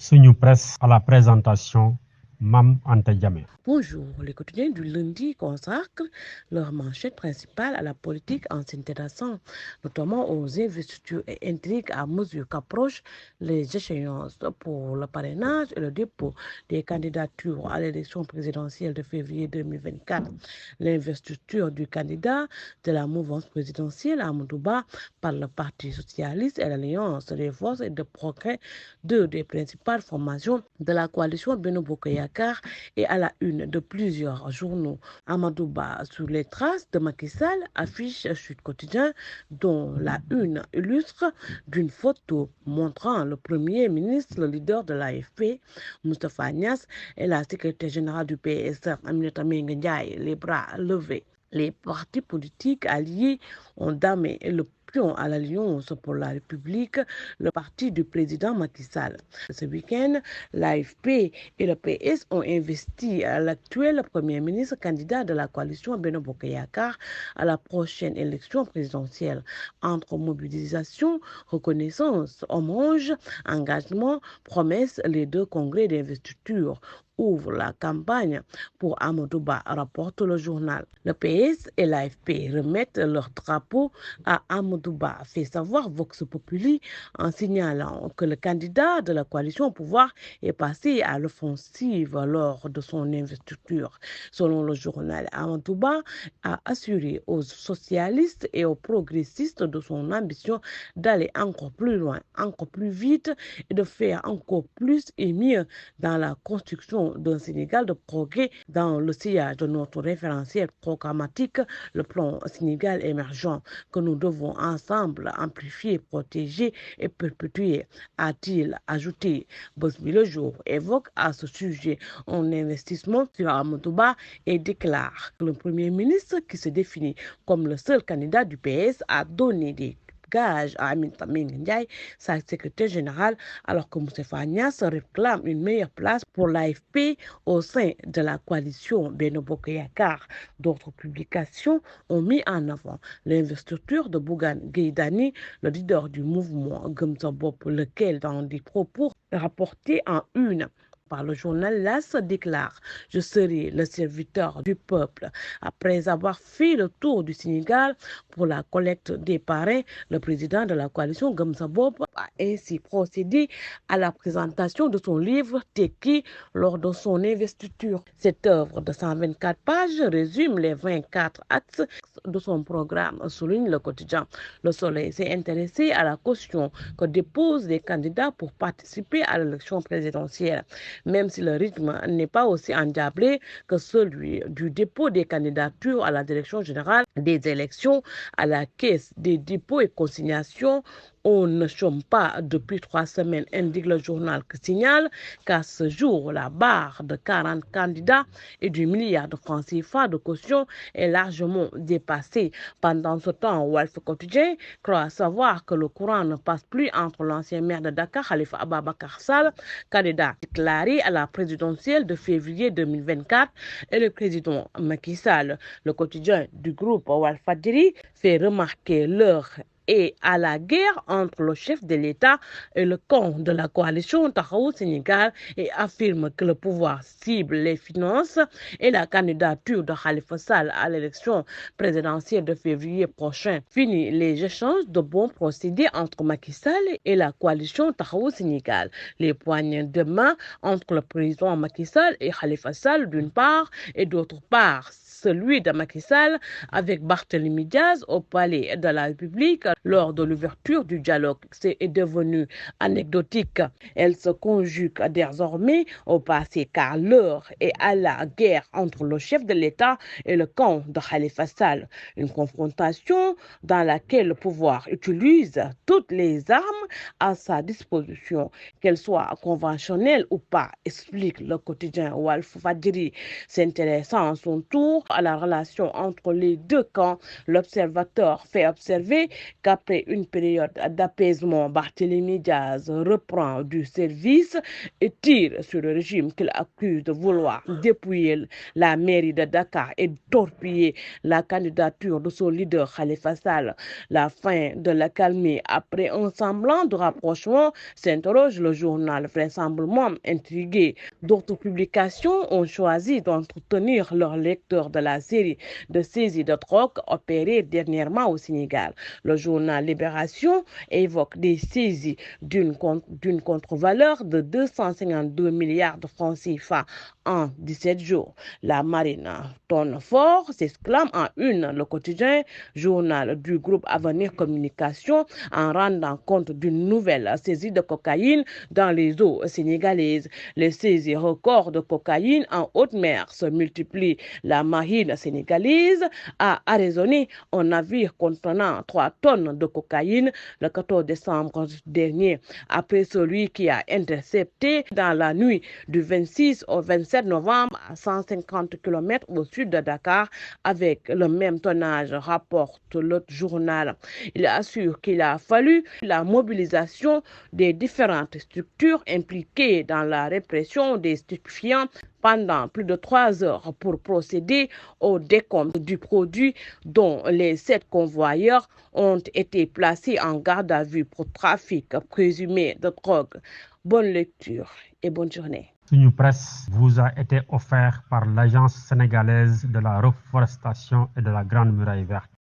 Suñu Presse à la présentation, Mam Anta Diamé. Bonjour, les quotidiens du lundi consacrent leur manchette principale à la politique en s'intéressant notamment aux investitures et intrigues à mesure qu'approchent les échéances pour le parrainage et le dépôt des candidatures à l'élection présidentielle de février 2024. L'investiture du candidat de la mouvance présidentielle Amadou Ba par le Parti socialiste et l'Alliance des forces et de progrès, deux des principales formations de la coalition Benno Bokk Yakaar, et à la une de plusieurs journaux. Amadou Ba sous les traces de Macky Sall affiche Sud Quotidien, dont la une illustre d'une photo montrant le premier ministre, le leader de l'AFP, Moustapha Niasse, et la secrétaire générale du PS, Aminata Mbengue Ndiaye, les bras levés. Les partis politiques alliés ont damé le pion à l'Alliance pour la République, le parti du président Macky Sall. Ce week-end, l'AFP et le PS ont investi l'actuel Premier ministre candidat de la coalition Benno Bokk Yakaar à la prochaine élection présidentielle. Entre mobilisation, reconnaissance, hommage, engagement, promesses, les deux congrès d'investiture ouvre la campagne pour Amadou Ba, rapporte le journal. Le PS et l'AFP remettent leur drapeau à Amadou Ba, fait savoir Vox Populi en signalant que le candidat de la coalition au pouvoir est passé à l'offensive lors de son investiture. Selon le journal, Amadou Ba a assuré aux socialistes et aux progressistes de son ambition d'aller encore plus loin, encore plus vite et de faire encore plus et mieux dans la construction d'un Sénégal de progrès dans le sillage de notre référentiel programmatique, le plan Sénégal émergent, que nous devons ensemble amplifier, protéger et perpétuer, a-t-il ajouté. Bosby Le Jour évoque à ce sujet un investissement sur Amadou Ba et déclare que le Premier ministre, qui se définit comme le seul candidat du PS, a donné des gage à Aminata Mbengue Ndiaye, sa secrétaire générale, alors que Moustapha Niasse réclame une meilleure place pour l'AFP au sein de la coalition Benno Bokk Yakaar. D'autres publications ont mis en avant l'investiture de Bougane Gueye Dany, le leader du mouvement Gëm Sa Bopp, lequel, dans des propos rapportés en une par le journal LAS, déclare « Je serai le serviteur du peuple ». Après avoir fait le tour du Sénégal pour la collecte des parrains, le président de la coalition Gëm Sa Bopp a ainsi procédé à la présentation de son livre Tekki lors de son investiture. Cette œuvre de 124 pages résume les 24 axes de son programme, souligne le quotidien. Le Soleil s'est intéressé à la caution que déposent les candidats pour participer à l'élection présidentielle. Même si le rythme n'est pas aussi endiablé que celui du dépôt des candidatures à la direction générale des élections, à la caisse des dépôts et consignations, on ne chôme pas depuis 3 semaines, indique le journal qui signale qu'à ce jour, la barre de 40 candidats et du milliard de francs CFA de caution est largement dépassée. Pendant ce temps, Walf Quotidien croit savoir que le courant ne passe plus entre l'ancien maire de Dakar, Khalifa Ababacar Sall, candidat déclaré à la présidentielle de février 2024, et le président Macky Sall. Le quotidien du groupe Walfadjri fait remarquer l'heure et à la guerre entre le chef de l'État et le camp de la coalition Taxawu Sénégal et affirme que le pouvoir cible les finances et la candidature de Khalifa Sall à l'élection présidentielle de février prochain. Fini les échanges de bons procédés entre Macky Sall et la coalition Taxawu Sénégal. Les poignées de main entre le président Macky Sall et Khalifa Sall d'une part et d'autre part celui de Macky Sall avec Barthélémy Diaz au palais de la République lors de l'ouverture du dialogue. C'est devenu anecdotique. Elle se conjugue désormais au passé car l'heure est à la guerre entre le chef de l'État et le camp de Khalifa Sall. Une confrontation dans laquelle le pouvoir utilise toutes les armes à sa disposition, qu'elles soient conventionnelles ou pas, explique le quotidien Walf Fadjri. S'intéressant à son tour À la relation entre les deux camps, l'observateur fait observer qu'après une période d'apaisement, Barthélémy Diaz reprend du service et tire sur le régime qu'il accuse de vouloir dépouiller la mairie de Dakar et torpiller la candidature de son leader Khalifa Sall. La fin de l'accalmie après un semblant de rapprochement, s'interroge le journal, vraisemblablement intrigué. D'autres publications ont choisi d'entretenir leurs lecteurs de la série de saisies de drogue opérées dernièrement au Sénégal. Le journal Libération évoque des saisies d'une contre-valeur de 252 milliards de francs CFA en 17 jours. La marine tonne fort, s'exclame en une le quotidien, journal du groupe Avenir Communication, en rendant compte d'une nouvelle saisie de cocaïne dans les eaux sénégalaises. Les saisies records de cocaïne en haute mer se multiplient. La marine sénégalaise a arraisonné un navire contenant 3 tonnes de cocaïne le 14 décembre dernier, après celui qui a intercepté dans la nuit du 26 au 27 novembre à 150 km au sud de Dakar avec le même tonnage, rapporte le journal. Il assure qu'il a fallu la mobilisation des différentes structures impliquées dans la répression des stupéfiants pendant plus de 3 heures pour procéder au décompte du produit dont les 7 convoyeurs ont été placés en garde à vue pour trafic présumé de drogue. Bonne lecture et bonne journée. Sunu Presse vous a été offert par l'Agence sénégalaise de la reforestation et de la Grande Muraille Verte.